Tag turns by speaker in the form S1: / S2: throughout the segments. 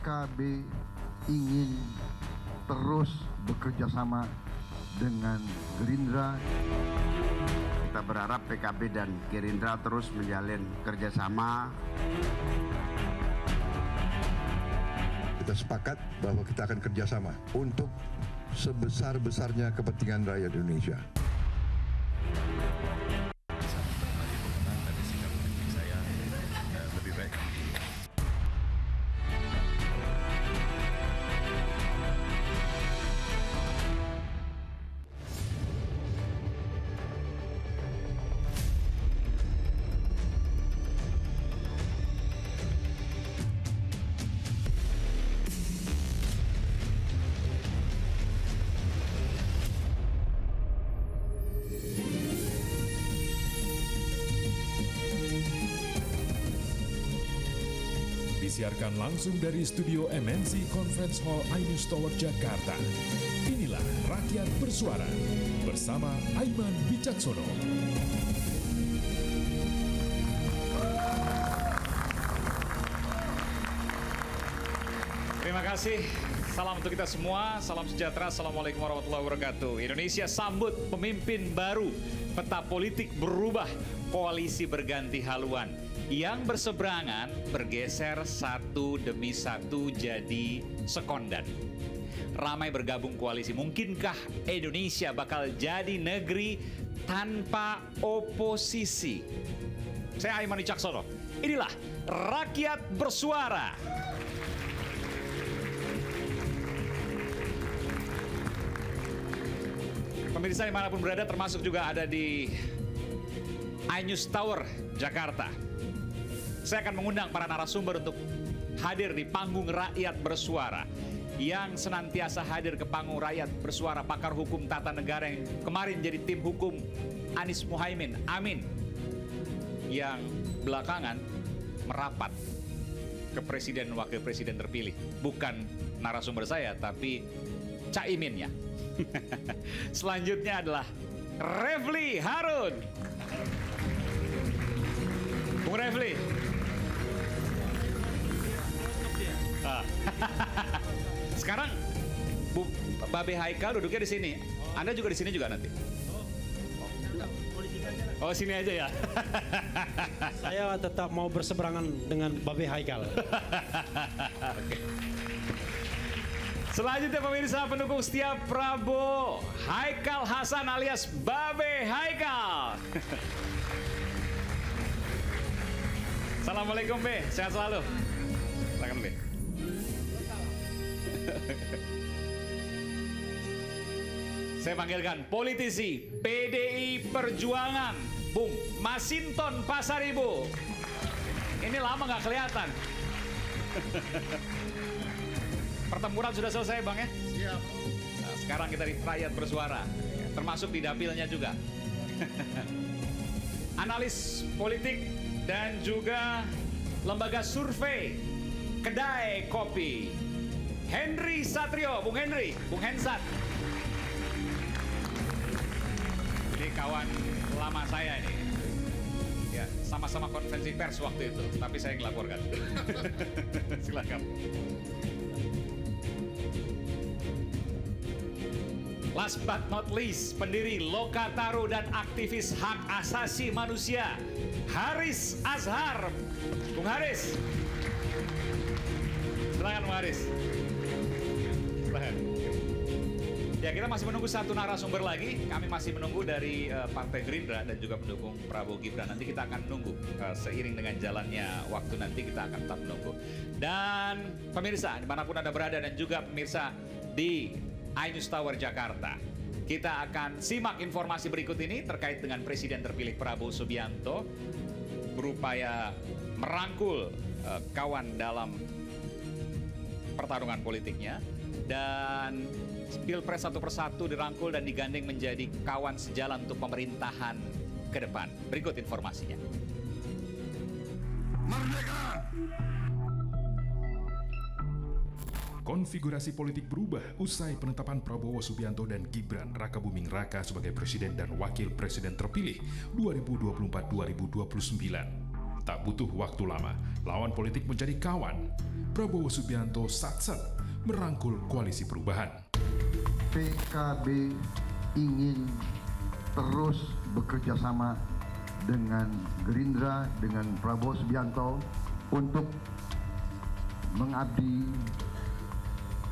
S1: PKB ingin terus bekerja sama dengan Gerindra.
S2: Kita berharap PKB dan Gerindra terus menjalin kerjasama.
S3: Kita sepakat bahwa kita akan kerjasama untuk sebesar-besarnya kepentingan rakyat Indonesia.
S4: Disiarkan langsung dari studio MNC Conference Hall Ainus Tower Jakarta. Inilah Rakyat Bersuara bersama Aiman Wicaksono.
S5: Terima kasih. Salam untuk kita semua. Salam sejahtera. Assalamualaikum warahmatullahi wabarakatuh. Indonesia sambut pemimpin baru. Peta politik berubah. Koalisi berganti haluan. Yang berseberangan bergeser satu demi satu jadi sekondan. Ramai bergabung koalisi. Mungkinkah Indonesia bakal jadi negeri tanpa oposisi? Saya Aiman Wicaksono. Inilah Rakyat Bersuara. Pemirsa dimanapun berada, termasuk juga ada di Ainus Tower Jakarta. Saya akan mengundang para narasumber untuk hadir di panggung Rakyat Bersuara. Yang senantiasa hadir ke panggung Rakyat Bersuara, pakar hukum tata negara yang kemarin jadi tim hukum Anies Muhaimin, Amin. Yang belakangan merapat ke presiden dan wakil presiden terpilih. Bukan narasumber saya, tapi Caimin ya. Selanjutnya adalah Refli Harun. Bung Refli. Sekarang Babe Haikal duduknya di sini. Anda juga di sini juga nanti. Oh, sini aja ya.
S6: Saya tetap mau berseberangan dengan Babe Haikal.
S5: Oke. Selanjutnya pemirsa, pendukung setia Prabowo, Haikal Hasan alias Babe Haikal. Assalamualaikum Be, sehat selalu. Silakan Be. Saya panggilkan politisi PDI Perjuangan, Bung Masinton Pasaribu. Ini lama nggak kelihatan. Pertempuran sudah selesai Bang ya?
S1: Siap.
S5: Nah, sekarang kita di Rakyat Bersuara, termasuk di dapilnya juga. Analis politik dan juga lembaga survei Kedai Kopi, Henry Satrio. Bung Henry, Bung Hensat. Ini kawan lama saya ini. Ya, sama-sama konferensi pers waktu itu, tapi saya yang laporkan. Silakan. Last but not least, pendiri Lokataru dan aktivis hak asasi manusia, Haris Azhar. Bung Haris. Silakan Bung Haris. Silakan. Ya, kita masih menunggu satu narasumber lagi. Kami masih menunggu dari Partai Gerindra dan juga pendukung Prabowo Gibran. Nanti kita akan menunggu seiring dengan jalannya waktu, nanti kita akan tetap menunggu. Dan pemirsa dimanapun Anda berada dan juga pemirsa di Ainus Tower Jakarta, kita akan simak informasi berikut ini terkait dengan Presiden terpilih Prabowo Subianto berupaya merangkul kawan dalam pertarungan politiknya, dan Pilpres satu persatu dirangkul dan digandeng menjadi kawan sejalan untuk pemerintahan ke depan. Berikut informasinya.
S1: Merdeka!
S4: Konfigurasi politik berubah usai penetapan Prabowo Subianto dan Gibran Rakabuming Raka sebagai presiden dan wakil presiden terpilih 2024-2029. Tak butuh waktu lama, lawan politik menjadi kawan. Prabowo Subianto satsat merangkul koalisi perubahan.
S1: PKB ingin terus bekerja sama dengan Gerindra, dengan Prabowo Subianto untuk mengabdi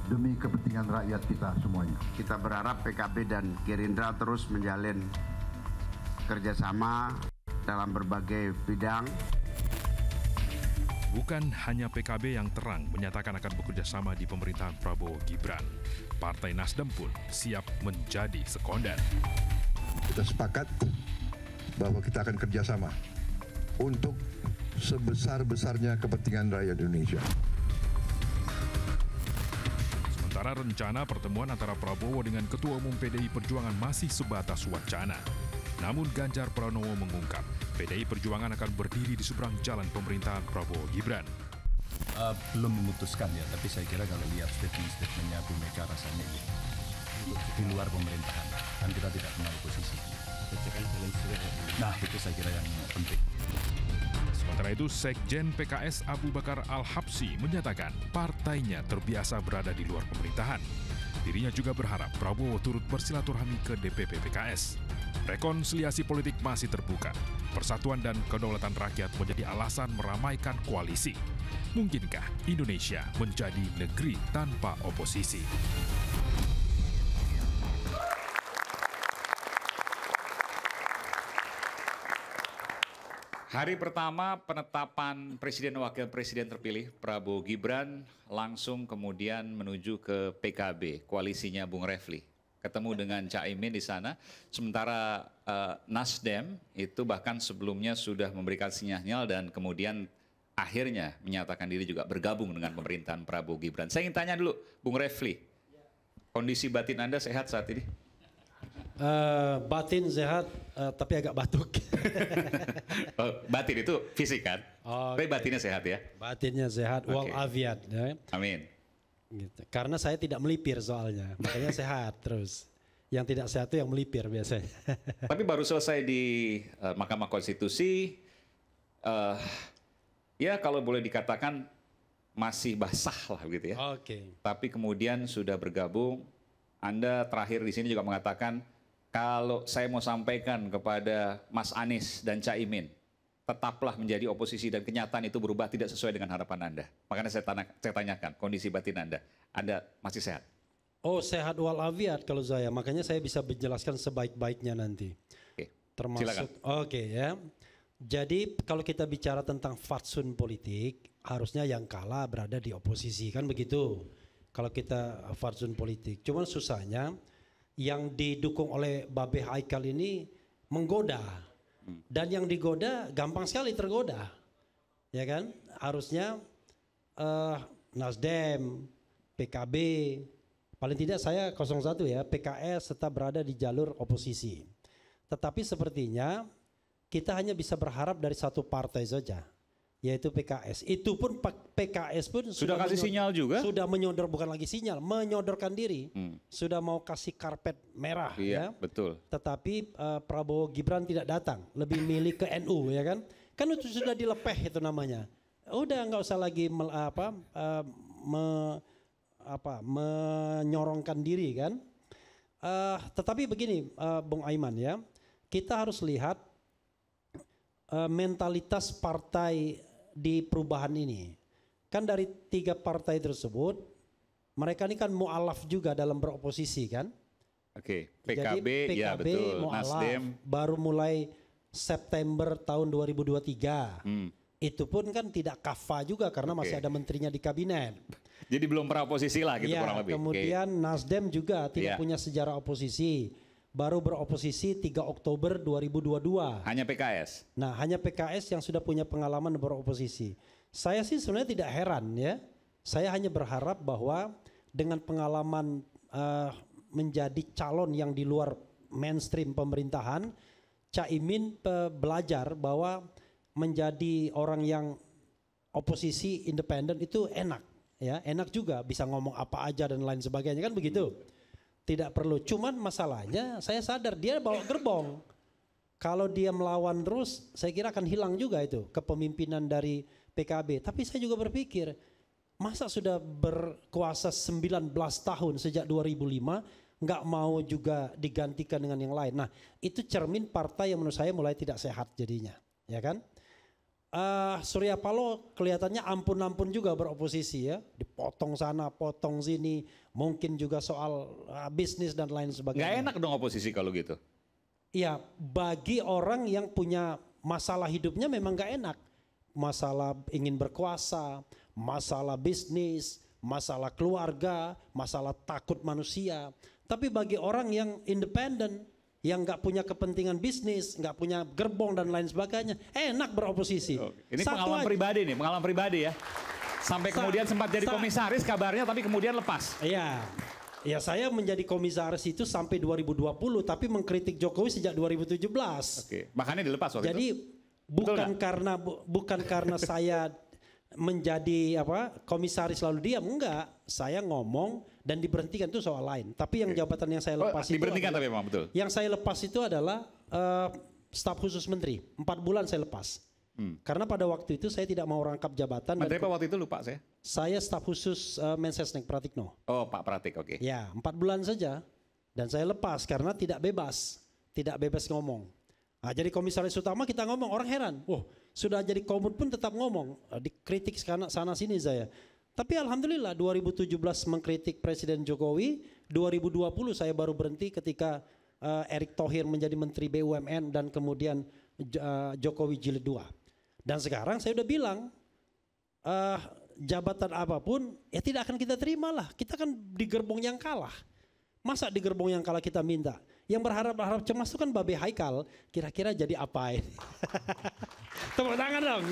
S1: demi kepentingan rakyat kita semuanya.
S2: Kita berharap PKB dan Gerindra terus menjalin kerjasama dalam berbagai bidang.
S4: Bukan hanya PKB yang terang menyatakan akan bekerja sama di pemerintahan Prabowo Gibran. Partai Nasdem pun siap menjadi sekonder.
S3: Kita sepakat bahwa kita akan kerjasama untuk sebesar-besarnya kepentingan rakyat Indonesia.
S4: Sementara rencana pertemuan antara Prabowo dengan Ketua Umum PDI Perjuangan masih sebatas wacana. Namun Ganjar Pranowo mengungkap, PDI Perjuangan akan berdiri di seberang jalan pemerintahan Prabowo Gibran.
S7: Belum memutuskan ya, tapi saya kira kalau lihat statement-statementnya Bu Mega rasanya ya, di luar pemerintahan, kan kita tidak kenal posisi. Nah itu saya kira yang penting.
S4: Sementara itu, Sekjen PKS Abu Bakar Al-Habsyi menyatakan partainya terbiasa berada di luar pemerintahan. Dirinya juga berharap Prabowo turut bersilaturahmi ke DPP PKS. Rekonsiliasi politik masih terbuka. Persatuan dan kedaulatan rakyat menjadi alasan meramaikan koalisi. Mungkinkah Indonesia menjadi negeri tanpa oposisi?
S5: Hari pertama penetapan Presiden Wakil Presiden terpilih Prabowo Gibran langsung kemudian menuju ke PKB, koalisinya Bung Refli. Ketemu dengan Caimin di sana, sementara Nasdem itu bahkan sebelumnya sudah memberikan sinyal dan kemudian akhirnya menyatakan diri juga bergabung dengan pemerintahan Prabowo Gibran. Saya ingin tanya dulu, Bung Refli, kondisi batin Anda sehat saat ini?
S6: Batin sehat, tapi agak batuk.
S5: Oh, batin itu fisik kan?
S6: Oh,
S5: tapi batinnya sehat ya?
S6: Batinnya sehat, walafiat. Ya.
S5: Amin.
S6: Gitu. Karena saya tidak melipir soalnya, makanya sehat terus. Yang tidak sehat itu yang melipir biasanya.
S5: Tapi baru selesai di Mahkamah Konstitusi, ya kalau boleh dikatakan masih basah lah gitu ya.
S6: Oke.
S5: Tapi kemudian sudah bergabung. Anda terakhir di sini juga mengatakan kalau saya mau sampaikan kepada Mas Anies dan Caimin, tetaplah menjadi oposisi dan kenyataan itu berubah tidak sesuai dengan harapan Anda. Makanya saya tanyakan kondisi batin Anda masih sehat?
S6: Oh, sehat walafiat kalau saya. Makanya saya bisa menjelaskan sebaik-baiknya nanti.
S5: Oke,
S6: termasuk
S5: silakan.
S6: Oke ya. Jadi kalau kita bicara tentang fatsun politik, harusnya yang kalah berada di oposisi, kan begitu. Kalau kita fatsun politik. Cuman susahnya yang didukung oleh Babe Haikal ini menggoda. Dan yang digoda gampang sekali tergoda. Ya kan? Harusnya Nasdem, PKB, paling tidak saya 01 ya, PKS tetap berada di jalur oposisi. Tetapi sepertinya kita hanya bisa berharap dari satu partai saja, yaitu PKS. Itu pun PKS pun
S5: sudah kasih sinyal juga? Sudah
S6: menyodor, bukan lagi sinyal, menyodorkan diri. Sudah mau kasih karpet merah.
S5: Iya,
S6: ya.
S5: betul.
S6: Tetapi Prabowo Gibran tidak datang, lebih milih ke NU ya kan. Kan itu sudah dilepeh itu namanya. Udah nggak usah lagi menyorongkan diri kan. Tetapi begini Bung Aiman ya, kita harus lihat mentalitas partai di perubahan ini. Kan dari 3 partai tersebut, mereka ini kan mu'alaf juga dalam beroposisi kan.
S5: Oke,
S6: Jadi, PKB
S5: ya betul, Nasdem.
S6: Baru mulai September tahun 2023. Itu pun kan tidak kafah juga karena masih ada menterinya di kabinet.
S5: Jadi belum pernah oposisi lah gitu kurang lebih.
S6: Kemudian Nasdem juga tidak punya sejarah oposisi. Baru beroposisi 3 Oktober 2022.
S5: Hanya PKS?
S6: Nah, hanya PKS yang sudah punya pengalaman beroposisi. Saya sih sebenarnya tidak heran ya. Saya hanya berharap bahwa dengan pengalaman menjadi calon yang di luar mainstream pemerintahan, Caimin belajar bahwa menjadi orang yang oposisi independen itu enak. Ya, enak juga, bisa ngomong apa aja dan lain sebagainya kan begitu. Tidak perlu, cuman masalahnya saya sadar dia bawa gerbong. Kalau dia melawan terus, saya kira akan hilang juga itu kepemimpinan dari PKB. Tapi saya juga berpikir, masa sudah berkuasa 19 tahun sejak 2005, nggak mau juga digantikan dengan yang lain. Nah, itu cermin partai yang menurut saya mulai tidak sehat jadinya, ya kan? Surya Paloh kelihatannya ampun-ampun juga beroposisi ya, dipotong sana, potong sini, mungkin juga soal bisnis dan lain sebagainya.
S5: Nggak enak dong oposisi kalau gitu.
S6: Ya, bagi orang yang punya masalah hidupnya memang gak enak. Masalah ingin berkuasa, masalah bisnis, masalah keluarga, masalah takut manusia. Tapi bagi orang yang independen, yang gak punya kepentingan bisnis, gak punya gerbong dan lain sebagainya, enak beroposisi.
S5: Ini pengalaman pribadi nih, pengalaman pribadi ya. Sampai kemudian sempat jadi komisaris kabarnya, tapi kemudian lepas.
S6: Iya. Ya, saya menjadi komisaris itu sampai 2020, tapi mengkritik Jokowi sejak 2017.
S5: Oke, makanya dilepas waktu
S6: Jadi
S5: itu.
S6: bukan karena saya menjadi komisaris lalu diam, enggak. Saya ngomong dan diberhentikan itu soal lain. Tapi yang jabatan yang saya lepas itu
S5: diberhentikan tapi memang betul.
S6: Yang saya lepas itu adalah staf khusus menteri. 4 bulan saya lepas. Karena pada waktu itu saya tidak mau rangkap jabatan.
S5: Menteri apa waktu itu lupa saya?
S6: Saya staf khusus Mensesnek Pratikno.
S5: Oh, Pak Pratik, oke.
S6: Ya, 4 bulan saja. Dan saya lepas karena tidak bebas ngomong. Nah, jadi komisaris utama kita ngomong, orang heran. Wah, sudah jadi komut pun tetap ngomong. Dikritik sana sini saya. Tapi alhamdulillah 2017 mengkritik Presiden Jokowi, 2020 saya baru berhenti ketika Erick Thohir menjadi Menteri BUMN dan kemudian Jokowi jilid 2. Dan sekarang saya udah bilang, jabatan apapun ya tidak akan kita terima lah. Kita kan di gerbong yang kalah. Masa di gerbong yang kalah kita minta? Yang berharap cemas itu kan Babe Haikal, kira-kira jadi apa ini? Tepuk tangan dong.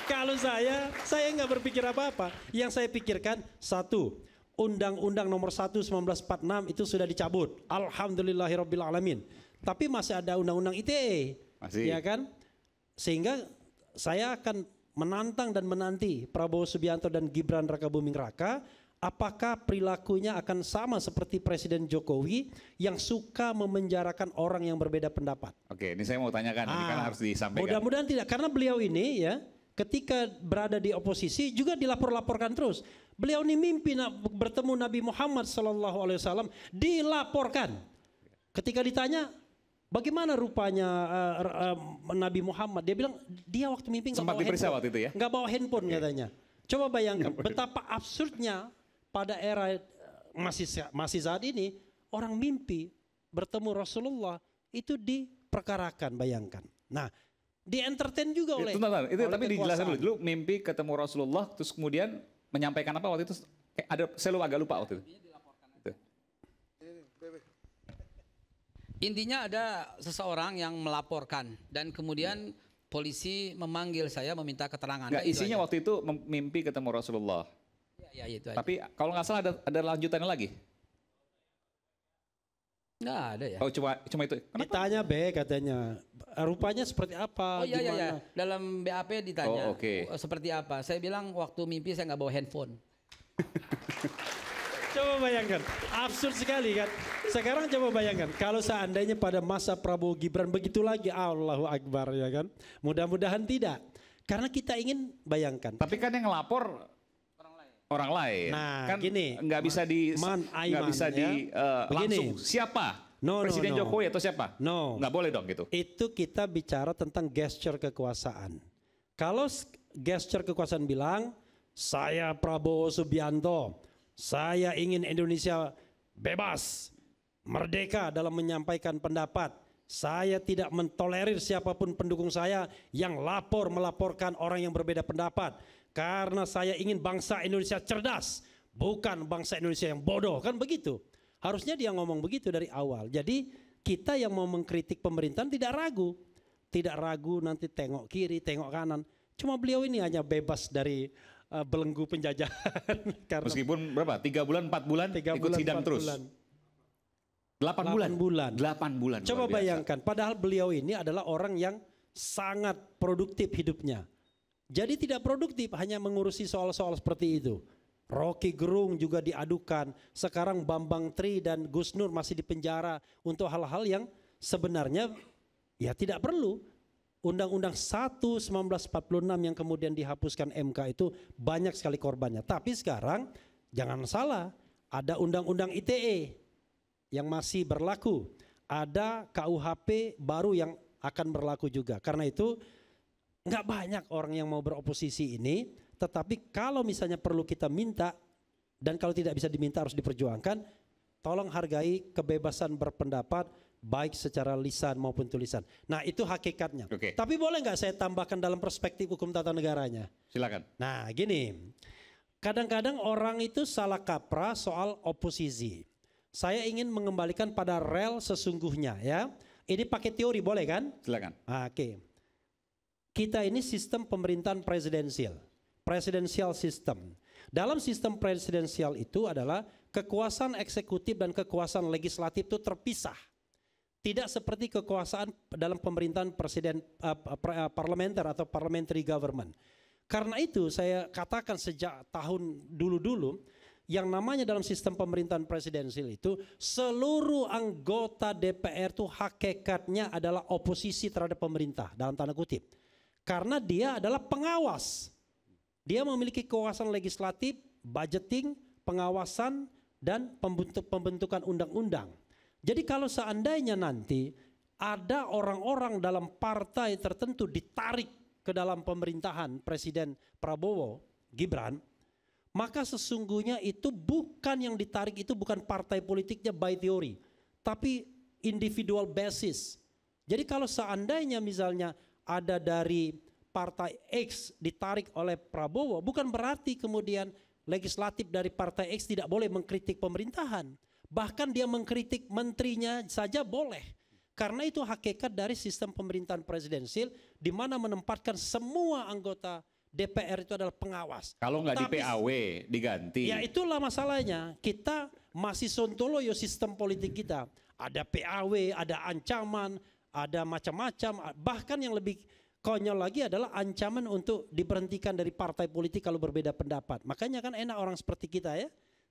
S6: Kalau saya nggak berpikir apa-apa. Yang saya pikirkan, satu, Undang-Undang nomor 1 1946 itu sudah dicabut. Alhamdulillahirrabbilalamin. Tapi masih ada Undang-Undang ITE.
S5: Masih.
S6: Ya kan? Sehingga saya akan menantang dan menanti Prabowo Subianto dan Gibran Rakabuming Raka, apakah perilakunya akan sama seperti Presiden Jokowi yang suka memenjarakan orang yang berbeda pendapat.
S5: Oke, ini saya mau tanyakan, ini kan harus disampaikan.
S6: Mudah-mudahan tidak, karena beliau ini ya ketika berada di oposisi juga dilapor-laporkan terus. Beliau ini mimpi bertemu Nabi Muhammad SAW, dilaporkan. Ketika ditanya, bagaimana rupanya Nabi Muhammad? Dia bilang dia waktu mimpi nggak bawa handphone.
S5: Sempat diperiksa waktu itu ya?
S6: Nggak bawa handphone katanya. Coba bayangkan betapa absurdnya pada era masih saat ini orang mimpi bertemu Rasulullah itu diperkarakan, bayangkan. Nah, di entertain juga oleh.
S5: Itu tapi dijelaskan dulu mimpi ketemu Rasulullah terus kemudian menyampaikan apa waktu itu? Saya agak lupa waktu itu.
S8: Intinya ada seseorang yang melaporkan dan kemudian polisi memanggil saya meminta keterangan.
S5: Enggak, isinya waktu itu mimpi ketemu Rasulullah.
S8: Ya, itu
S5: tapi kalau nggak salah ada lanjutannya lagi.
S8: Nggak ada ya.
S5: Oh cuma itu. Kenapa?
S6: Ditanya katanya rupanya seperti apa?
S8: Oh iya. Dalam BAP ditanya.
S5: Oh, okay.
S8: Seperti apa? Saya bilang waktu mimpi saya nggak bawa handphone.
S6: Coba bayangkan, absurd sekali kan. Sekarang coba bayangkan, kalau seandainya pada masa Prabowo Gibran begitu lagi, Allahu Akbar ya kan. Mudah-mudahan tidak. Karena kita ingin bayangkan.
S5: Tapi kan yang ngelapor orang lain.
S6: Nah,
S5: kan
S6: gini.
S5: Nggak bisa langsung siapa? Presiden Jokowi atau siapa?
S6: No.
S5: Nggak boleh dong gitu.
S6: Itu kita bicara tentang gesture kekuasaan. Kalau gesture kekuasaan bilang, saya Prabowo Subianto, saya ingin Indonesia bebas, merdeka dalam menyampaikan pendapat. Saya tidak mentolerir siapapun pendukung saya yang melaporkan orang yang berbeda pendapat. Karena saya ingin bangsa Indonesia cerdas, bukan bangsa Indonesia yang bodoh. Kan begitu. Harusnya dia ngomong begitu dari awal. Jadi kita yang mau mengkritik pemerintahan tidak ragu. Tidak ragu nanti tengok kiri, tengok kanan. Cuma beliau ini hanya bebas dari belenggu penjajahan.
S5: Meskipun berapa? 3 bulan, 4 bulan ikut sidang terus. 8 bulan. 8 bulan.
S6: Coba bayangkan, padahal beliau ini adalah orang yang sangat produktif hidupnya. Jadi tidak produktif hanya mengurusi soal-soal seperti itu. Rocky Gerung juga diadukan. Sekarang Bambang Tri dan Gus Nur masih dipenjara untuk hal-hal yang sebenarnya ya tidak perlu. Undang-Undang 1 1946 yang kemudian dihapuskan MK itu banyak sekali korbannya. Tapi sekarang jangan salah, ada Undang-Undang ITE yang masih berlaku. Ada KUHP baru yang akan berlaku juga. Karena itu nggak banyak orang yang mau beroposisi ini. Tetapi kalau misalnya perlu kita minta dan kalau tidak bisa diminta harus diperjuangkan, tolong hargai kebebasan berpendapat baik secara lisan maupun tulisan. Nah itu hakikatnya.
S5: Oke.
S6: Tapi boleh nggak saya tambahkan dalam perspektif hukum tata negaranya?
S5: Silakan.
S6: Nah gini, kadang-kadang orang itu salah kaprah soal oposisi. Saya ingin mengembalikan pada rel sesungguhnya ya. Ini pakai teori boleh kan?
S5: Silakan.
S6: Oke. Kita ini sistem pemerintahan presidensial system. Dalam sistem presidensial itu adalah kekuasaan eksekutif dan kekuasaan legislatif itu terpisah. Tidak seperti kekuasaan dalam pemerintahan parlementer atau parliamentary government. Karena itu saya katakan sejak tahun dulu-dulu yang namanya dalam sistem pemerintahan presidensial itu seluruh anggota DPR itu hakikatnya adalah oposisi terhadap pemerintah dalam tanda kutip. Karena dia adalah pengawas. Dia memiliki kekuasaan legislatif, budgeting, pengawasan dan pembentukan undang-undang. Jadi kalau seandainya nanti ada orang-orang dalam partai tertentu ditarik ke dalam pemerintahan Presiden Prabowo Gibran, maka sesungguhnya itu bukan yang ditarik itu bukan partai politiknya by theory, tapi individual basis. Jadi kalau seandainya misalnya ada dari partai X ditarik oleh Prabowo, bukan berarti kemudian legislatif dari partai X tidak boleh mengkritik pemerintahan. Bahkan dia mengkritik menterinya saja boleh. Karena itu hakikat dari sistem pemerintahan presidensial di mana menempatkan semua anggota DPR itu adalah pengawas.
S5: Kalau nggak di PAW diganti.
S6: Ya itulah masalahnya. Kita masih sontoloyo sistem politik kita. Ada PAW, ada ancaman, ada macam-macam. Bahkan yang lebih konyol lagi adalah ancaman untuk diberhentikan dari partai politik kalau berbeda pendapat. Makanya kan enak orang seperti kita ya.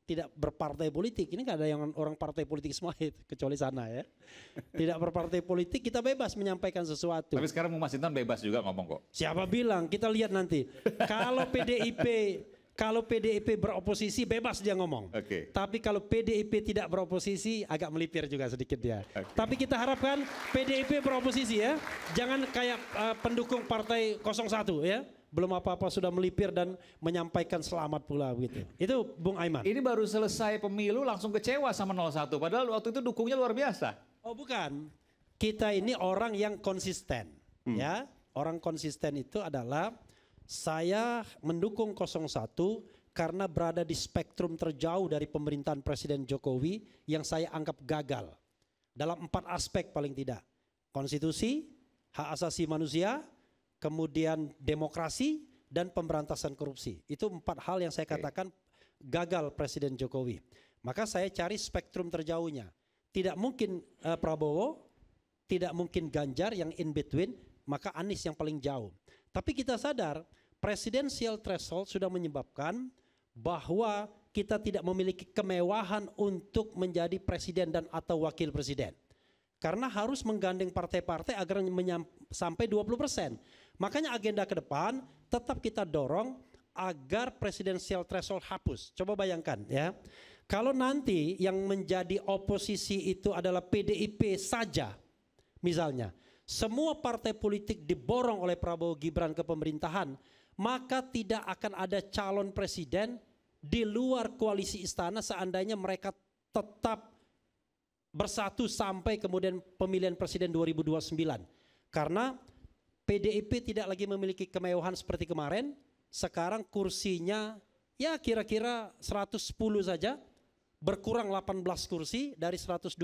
S6: Tidak berpartai politik, ini gak ada yang orang partai politik semua kecuali sana ya. Tidak berpartai politik, kita bebas menyampaikan sesuatu.
S5: Tapi sekarang Bung Masinton bebas juga ngomong kok.
S6: Siapa bilang? Kita lihat nanti. Kalau PDIP beroposisi bebas dia ngomong.
S5: Oke.
S6: Tapi kalau PDIP tidak beroposisi agak melipir juga sedikit dia.
S5: Oke.
S6: Tapi kita harapkan PDIP beroposisi ya. Jangan kayak pendukung partai 01 ya. Belum apa-apa sudah melipir dan menyampaikan selamat pula begitu. Itu Bung Aiman.
S5: Ini baru selesai pemilu langsung kecewa sama 01. Padahal waktu itu dukungnya luar biasa.
S6: Oh bukan. Kita ini orang yang konsisten. Ya. Orang konsisten itu adalah saya mendukung 01 karena berada di spektrum terjauh dari pemerintahan Presiden Jokowi yang saya anggap gagal. Dalam 4 aspek paling tidak. Konstitusi, hak asasi manusia, kemudian demokrasi dan pemberantasan korupsi. Itu 4 hal yang saya katakan gagal Presiden Jokowi. Maka saya cari spektrum terjauhnya. Tidak mungkin Prabowo, tidak mungkin Ganjar yang in between, maka Anies yang paling jauh. Tapi kita sadar presidensial threshold sudah menyebabkan bahwa kita tidak memiliki kemewahan untuk menjadi presiden dan atau wakil presiden. Karena harus menggandeng partai-partai agar sampai 20%. Makanya agenda ke depan tetap kita dorong agar presidensial threshold hapus. Coba bayangkan ya. Kalau nanti yang menjadi oposisi itu adalah PDIP saja misalnya. Semua partai politik diborong oleh Prabowo Gibran ke pemerintahan. Maka tidak akan ada calon presiden di luar koalisi istana seandainya mereka tetap bersatu sampai kemudian pemilihan presiden 2029. Karena PDIP tidak lagi memiliki kemewahan seperti kemarin. Sekarang kursinya ya kira-kira 110 saja. Berkurang 18 kursi dari 128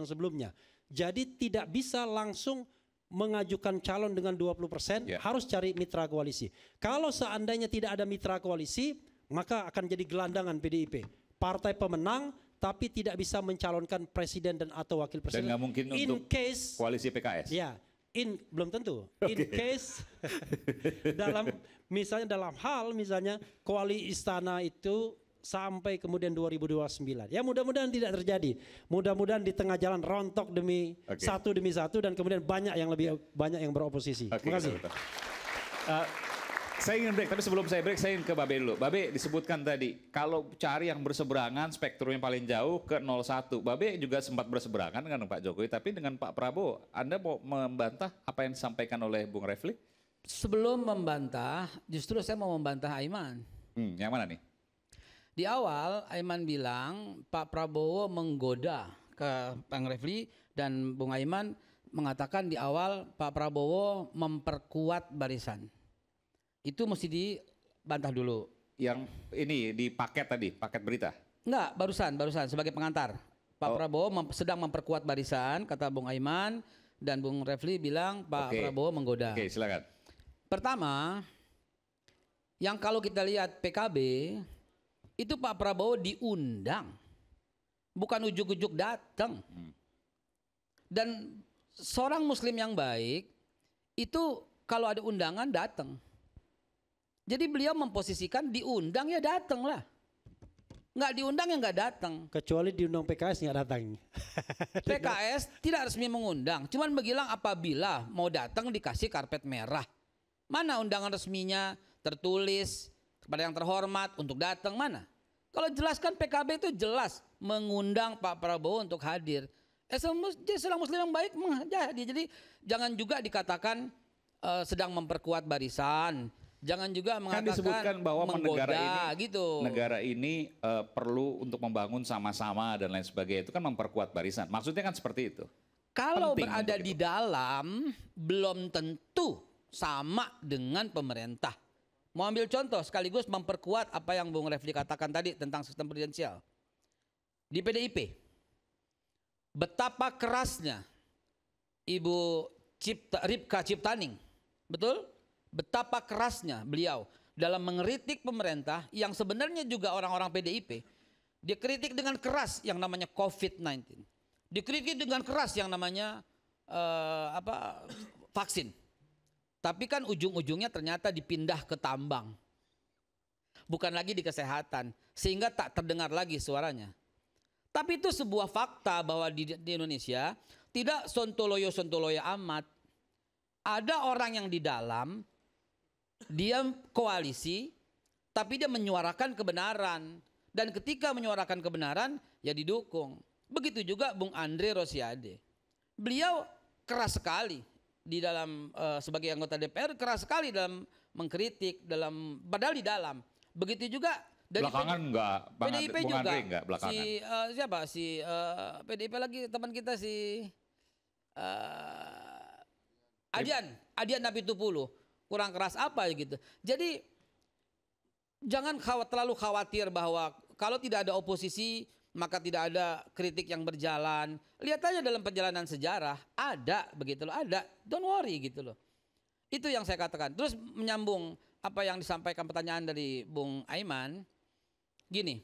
S6: sebelumnya. Jadi tidak bisa langsung mengajukan calon dengan 20%, harus cari mitra koalisi. Kalau seandainya tidak ada mitra koalisi, maka akan jadi gelandangan PDIP. Partai pemenang tapi tidak bisa mencalonkan presiden dan atau wakil presiden.
S5: Dan nggak mungkin untuk koalisi PKS.
S6: Ya, belum tentu. In case misalnya dalam hal misalnya koalisi istana itu sampai kemudian 2029. Ya mudah-mudahan tidak terjadi. Mudah-mudahan di tengah jalan rontok demi satu dan kemudian banyak yang beroposisi. Terima kasih.
S5: Saya ingin break, tapi sebelum saya break saya ingin ke Babe dulu. Babe disebutkan tadi, kalau cari yang berseberangan spektrum yang paling jauh ke 01. Babe juga sempat berseberangan dengan Pak Jokowi, tapi dengan Pak Prabowo. Anda mau membantah apa yang disampaikan oleh Bung Refli?
S8: Sebelum membantah, justru saya mau membantah Aiman.
S5: Yang mana nih?
S8: Di awal Aiman bilang Pak Prabowo menggoda ke Bang Refli dan Bung Aiman mengatakan di awal Pak Prabowo memperkuat barisan. Itu mesti dibantah dulu.
S5: Yang ini di paket tadi, paket berita?
S8: Enggak, barusan sebagai pengantar. Pak Prabowo sedang memperkuat barisan, kata Bung Aiman, dan Bung Refli bilang Pak Prabowo menggoda.
S5: Oke, silakan.
S8: Pertama, yang kalau kita lihat PKB, itu Pak Prabowo diundang. Bukan ujuk-ujuk datang. Dan seorang muslim yang baik, itu kalau ada undangan datang. Jadi beliau memposisikan diundang ya datang lah. Nggak diundang ya nggak datang.
S6: Kecuali diundang PKS nggak datang.
S8: PKS tidak resmi mengundang. Cuman bilang apabila mau datang dikasih karpet merah. Mana undangan resminya tertulis kepada yang terhormat untuk datang mana? Kalau jelaskan PKB itu jelas mengundang Pak Prabowo untuk hadir. Seorang muslim yang baik menjadi. Jadi jangan juga dikatakan sedang memperkuat barisan. Jangan juga mengatakan
S5: kan disebutkan bahwa
S8: menggoda,
S5: negara ini perlu untuk membangun sama-sama dan lain sebagainya. Itu kan memperkuat barisan. Maksudnya kan seperti itu.
S8: Kalau berada di dalam belum tentu sama dengan pemerintah. Mau ambil contoh sekaligus memperkuat apa yang Bung Refli katakan tadi tentang sistem presidensial. Di PDIP, betapa kerasnya Ibu Ripka Ciptaning, betul? Betapa kerasnya beliau dalam mengkritik pemerintah yang sebenarnya juga orang-orang PDIP. Dia kritik dengan keras yang namanya COVID-19. Dikritik dengan keras yang namanya vaksin. Tapi kan ujung-ujungnya ternyata dipindah ke tambang. Bukan lagi di kesehatan. Sehingga tak terdengar lagi suaranya. Tapi itu sebuah fakta bahwa di Indonesia tidak sontoloyo-sontoloyo amat. Ada orang yang di dalam, dia koalisi, tapi dia menyuarakan kebenaran. Dan ketika menyuarakan kebenaran, ya didukung. Begitu juga Bung Andre Rosiade. Beliau keras sekali di dalam sebagai anggota DPR, keras sekali dalam mengkritik, padahal di dalam. Begitu juga dari
S5: belakangan enggak,
S8: PDIP
S5: Bung
S8: juga.
S5: Andre enggak belakangan.
S8: PDIP lagi teman kita Adian Napitupulu. Kurang keras apa gitu. Jadi jangan terlalu khawatir bahwa kalau tidak ada oposisi maka tidak ada kritik yang berjalan. Lihat aja dalam perjalanan sejarah ada begitu loh, ada. Don't worry gitu loh. Itu yang saya katakan. Terus menyambung apa yang disampaikan pertanyaan dari Bung Aiman. Gini.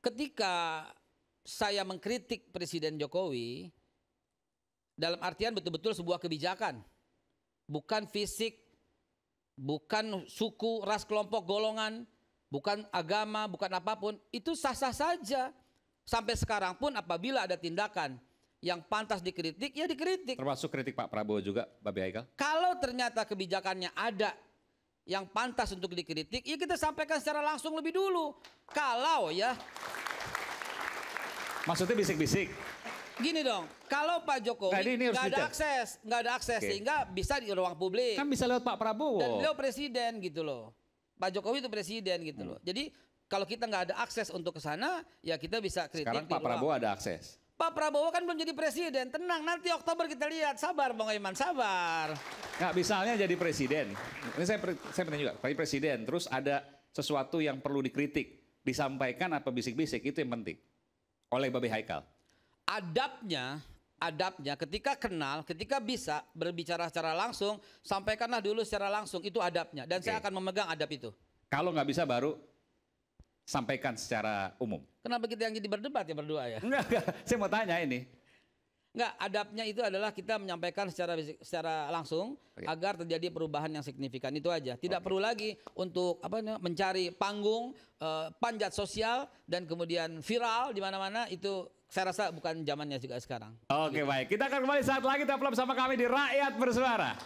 S8: Ketika saya mengkritik Presiden Jokowi dalam artian betul-betul sebuah kebijakan. Bukan fisik, bukan suku, ras, kelompok, golongan, bukan agama, bukan apapun. Itu sah-sah saja. Sampai sekarang pun apabila ada tindakan yang pantas dikritik, ya dikritik.
S5: Termasuk kritik Pak Prabowo juga, Babe Haikal?
S8: Kalau ternyata kebijakannya ada yang pantas untuk dikritik, ya kita sampaikan secara langsung lebih dulu. Kalau ya.
S5: Maksudnya bisik-bisik?
S8: Gini dong, kalau Pak Jokowi nggak ada akses sehingga bisa di ruang publik.
S5: Kan bisa lewat Pak Prabowo.
S8: Dan beliau presiden gitu loh. Pak Jokowi itu presiden gitu loh. Jadi kalau kita nggak ada akses untuk ke sana, ya kita bisa kritik.
S5: Sekarang Pak Prabowo ada akses.
S8: Pak Prabowo kan belum jadi presiden. Tenang, nanti Oktober kita lihat. Sabar Bang Aiman, sabar.
S5: Nggak, misalnya jadi presiden. Ini saya bertanya juga, Pak Presiden, terus ada sesuatu yang perlu dikritik, disampaikan apa bisik-bisik, itu yang penting. Oleh Babe Haikal. Adabnya ketika kenal, ketika bisa berbicara secara langsung, sampaikanlah dulu secara langsung, itu adabnya. Dan saya akan memegang adab itu. Kalau nggak bisa baru sampaikan secara umum.
S8: Kenapa kita yang jadi berdebat ya berdua ya?
S5: Enggak. Saya mau tanya ini.
S8: Enggak, adabnya itu adalah kita menyampaikan secara langsung agar terjadi perubahan yang signifikan, itu aja. Tidak perlu lagi untuk mencari panggung, panjat sosial dan kemudian viral di mana-mana, itu saya rasa bukan zamannya juga sekarang.
S5: Oke, baik. Kita akan kembali saat lagi, tetaplah bersama kami di Rakyat Bersuara.